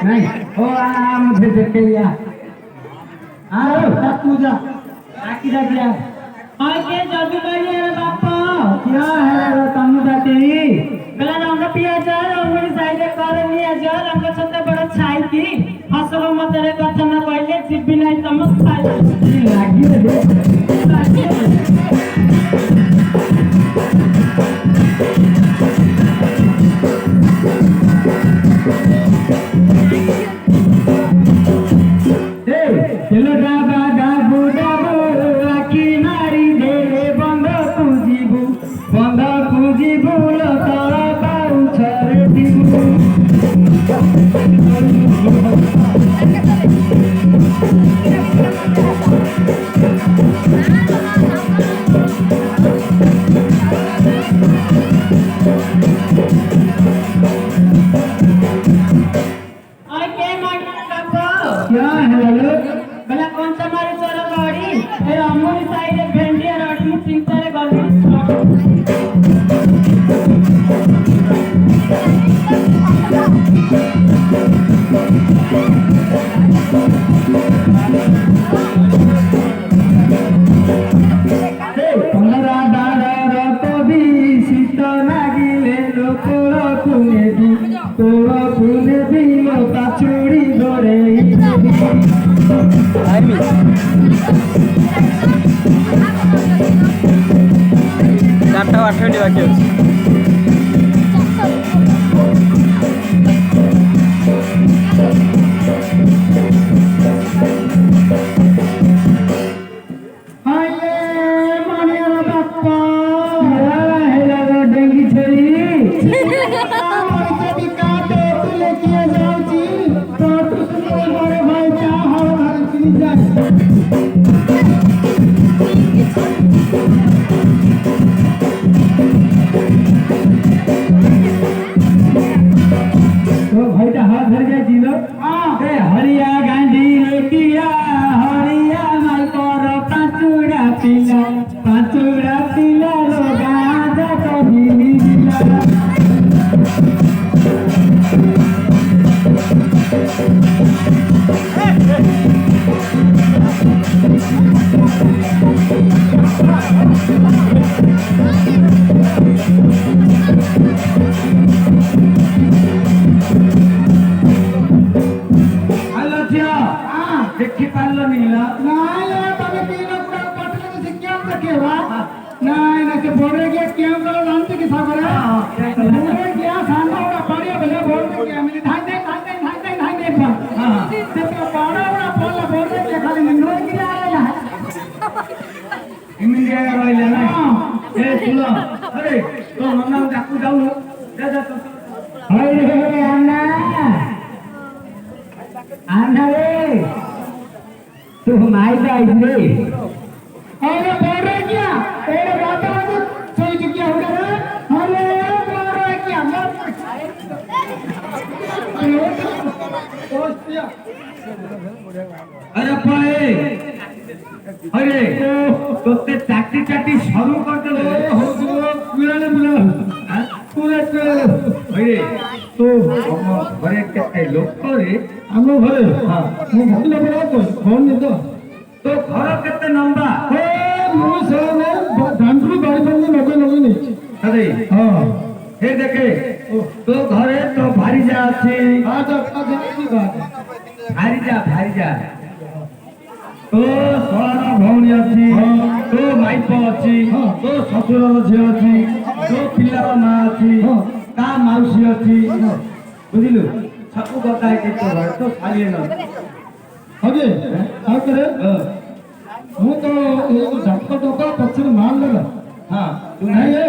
नहीं ओ मुझे देख लिया तू जा बाकी जा दिया और के जादू करिए रे बापा क्या है रे तनु जाती गला रंग पिया जा रंगनी साइड कर लिया जा रंग छते बड़ छाई की हसरो मत रे कथा न कहले जिबी नहीं तम खाई लागी रे चार्टा 8 मिनट बाकी अच्छी हरिया गांधी लोटिया हरिया माइकर पांचुड़ा पिला लो गाजा कभी मिला देखी पारलो नीला नहीं तने तीन पूरा पटले से क्या रखेवा नहीं ना के बोरे के क्या करो जानते कि सागरे बोरे क्या सामने का पड़िया भले बोल के क्या मिली धान दे हां ते तो बड़ा बोला बोरे के खाली निंदो की आया इंडिया रोइले ना ए सुनो अरे तो मन्ना जाकू जाऊ जा तो अरे अन्ना अन्ना रे तू हमारी गाइड रे अरे बोल रहे क्या तेरे बात में सोई चुकिया हो गया अरे बोल रहे क्या अरे पाए अरे तो ते चाटी चाटी शुरू कर दे हो पूरा पूरा अरे तो हम घरे केते लोक रे हम घरे हां मु भले बड़ा तो फोन दे तो घर केते नंबा ए मु से ने धानपुर बाड़ी पर लगे नहीं अरे हां हे देखे तो घरे तो भारी जा अछि हां तो की बात भारी जा तो सोना भौणी अछि तो माइप अछि तो ससुरर झियो अछि तो पिल्लार मां अछि ता माउसी अछि बुझिलु सब बताए के तो घर तो खाली न अरे आ करे मु तो एक झटका टोका पछर मार लगा हां तू नहीं है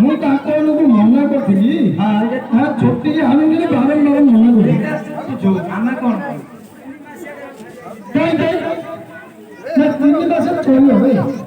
मु ताको लोग मना करथि हां हां छोटी हानि ने बारे में मना कर जो आना कोन